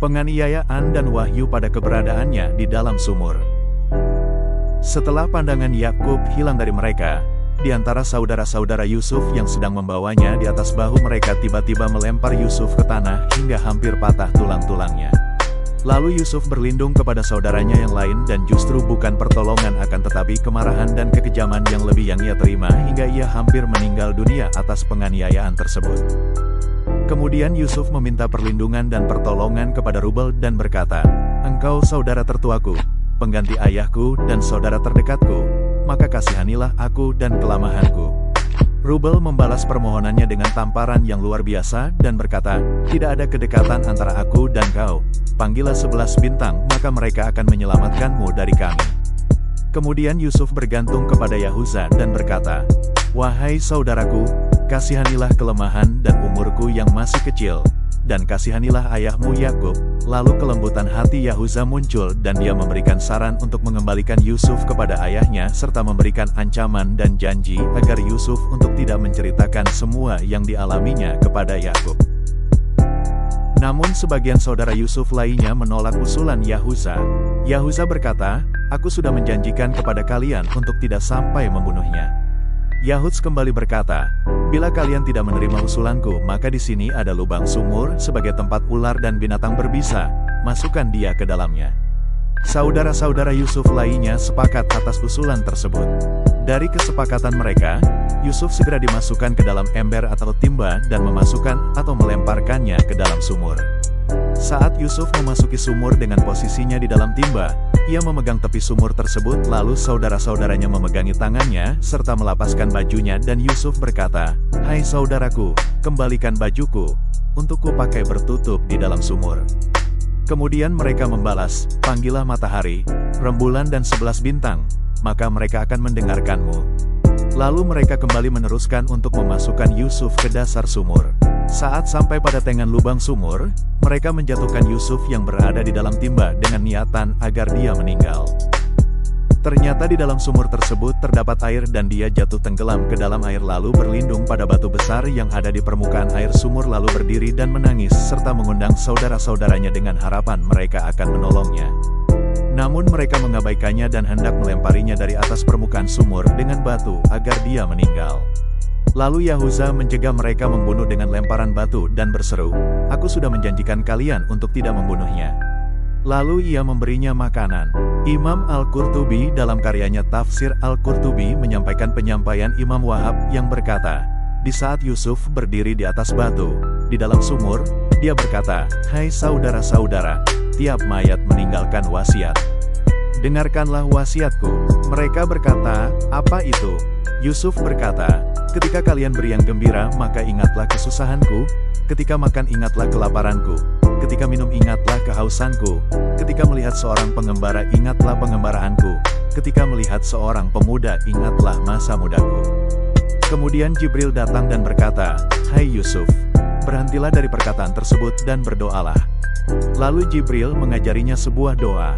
penganiayaan dan wahyu pada keberadaannya di dalam sumur. Setelah pandangan Yakub hilang dari mereka, di antara saudara-saudara Yusuf yang sedang membawanya di atas bahu mereka tiba-tiba melempar Yusuf ke tanah hingga hampir patah tulang-tulangnya. Lalu Yusuf berlindung kepada saudaranya yang lain dan justru bukan pertolongan akan tetapi kemarahan dan kekejaman yang lebih yang ia terima hingga ia hampir meninggal dunia atas penganiayaan tersebut. Kemudian Yusuf meminta perlindungan dan pertolongan kepada Rubel dan berkata, "Engkau saudara tertuaku, pengganti ayahku dan saudara terdekatku, maka kasihanilah aku dan kelamahanku." Rubel membalas permohonannya dengan tamparan yang luar biasa dan berkata, "Tidak ada kedekatan antara aku dan kau. Panggillah 11 bintang, maka mereka akan menyelamatkanmu dari kami." Kemudian Yusuf bergantung kepada Yahuza dan berkata, "Wahai saudaraku, kasihanilah kelemahan dan umurku yang masih kecil, dan kasihanilah ayahmu Yakub." Lalu kelembutan hati Yahuza muncul dan dia memberikan saran untuk mengembalikan Yusuf kepada ayahnya serta memberikan ancaman dan janji agar Yusuf untuk tidak menceritakan semua yang dialaminya kepada Yakub. Namun sebagian saudara Yusuf lainnya menolak usulan Yahuza. Yahuza berkata, "Aku sudah menjanjikan kepada kalian untuk tidak sampai membunuhnya." Yahuz kembali berkata, "Bila kalian tidak menerima usulanku, maka di sini ada lubang sumur sebagai tempat ular dan binatang berbisa, masukkan dia ke dalamnya." Saudara-saudara Yusuf lainnya sepakat atas usulan tersebut. Dari kesepakatan mereka, Yusuf segera dimasukkan ke dalam ember atau timba dan memasukkan atau melemparkannya ke dalam sumur. Saat Yusuf memasuki sumur dengan posisinya di dalam timba, ia memegang tepi sumur tersebut lalu saudara-saudaranya memegangi tangannya serta melapaskan bajunya dan Yusuf berkata, "Hai saudaraku, kembalikan bajuku, untuk kupakai bertutup di dalam sumur." Kemudian mereka membalas, "Panggillah matahari, rembulan dan 11 bintang, maka mereka akan mendengarkanmu." Lalu mereka kembali meneruskan untuk memasukkan Yusuf ke dasar sumur. Saat sampai pada tengan lubang sumur, mereka menjatuhkan Yusuf yang berada di dalam timba dengan niatan agar dia meninggal. Ternyata di dalam sumur tersebut terdapat air dan dia jatuh tenggelam ke dalam air lalu berlindung pada batu besar yang ada di permukaan air sumur lalu berdiri dan menangis serta mengundang saudara-saudaranya dengan harapan mereka akan menolongnya. Namun mereka mengabaikannya dan hendak melemparinya dari atas permukaan sumur dengan batu agar dia meninggal. Lalu Yahuza mencegah mereka membunuh dengan lemparan batu dan berseru, "Aku sudah menjanjikan kalian untuk tidak membunuhnya." Lalu ia memberinya makanan. Imam Al-Qurtubi dalam karyanya Tafsir Al-Qurtubi menyampaikan penyampaian Imam Wahab yang berkata, di saat Yusuf berdiri di atas batu, di dalam sumur, dia berkata, "Hai saudara-saudara, tiap mayat meninggalkan wasiat. Dengarkanlah wasiatku." Mereka berkata, "Apa itu?" Yusuf berkata, "Ketika kalian beriang gembira maka ingatlah kesusahanku, ketika makan ingatlah kelaparanku, ketika minum ingatlah kehausanku, ketika melihat seorang pengembara ingatlah pengembaraanku, ketika melihat seorang pemuda ingatlah masa mudaku." Kemudian Jibril datang dan berkata, "Hai Yusuf, berhentilah dari perkataan tersebut dan berdoalah." Lalu Jibril mengajarinya sebuah doa.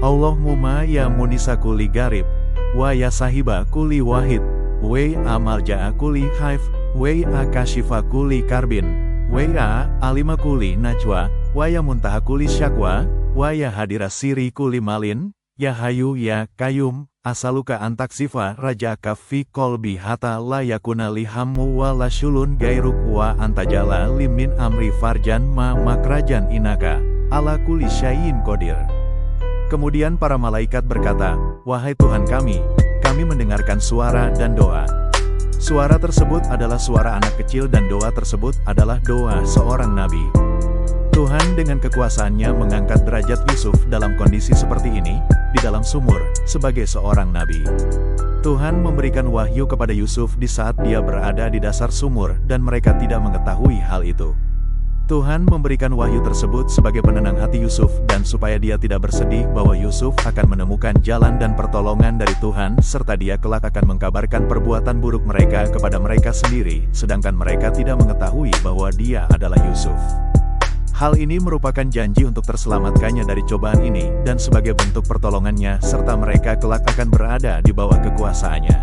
"Allahumma ya munisa kulli garib, wa ya sahiba kulli wahid, wa ya malja'a kulli khaif, wa ya kashifa kulli karbin, wa ya alima kulli najwa, wa ya muntaha kulli syakwa, wa ya hadira siri kulli malin, ya hayu ya kayum, asaluka antaksifa rajaka fi kolbi hatta la yakuna lihammu wa la syulun gairuk wa antajala limin amri farjan ma makrajan inaka, ala kulli syai'in qadir." Kemudian para malaikat berkata, "Wahai Tuhan kami mendengarkan suara dan doa." Suara tersebut adalah suara anak kecil dan doa tersebut adalah doa seorang nabi. Tuhan dengan kekuasaannya mengangkat derajat Yusuf dalam kondisi seperti ini, di dalam sumur, sebagai seorang nabi. Tuhan memberikan wahyu kepada Yusuf di saat dia berada di dasar sumur dan mereka tidak mengetahui hal itu. Tuhan memberikan wahyu tersebut sebagai penenang hati Yusuf dan supaya dia tidak bersedih bahwa Yusuf akan menemukan jalan dan pertolongan dari Tuhan serta dia kelak akan mengkabarkan perbuatan buruk mereka kepada mereka sendiri, sedangkan mereka tidak mengetahui bahwa dia adalah Yusuf. Hal ini merupakan janji untuk terselamatkannya dari cobaan ini dan sebagai bentuk pertolongannya serta mereka kelak akan berada di bawah kekuasaannya.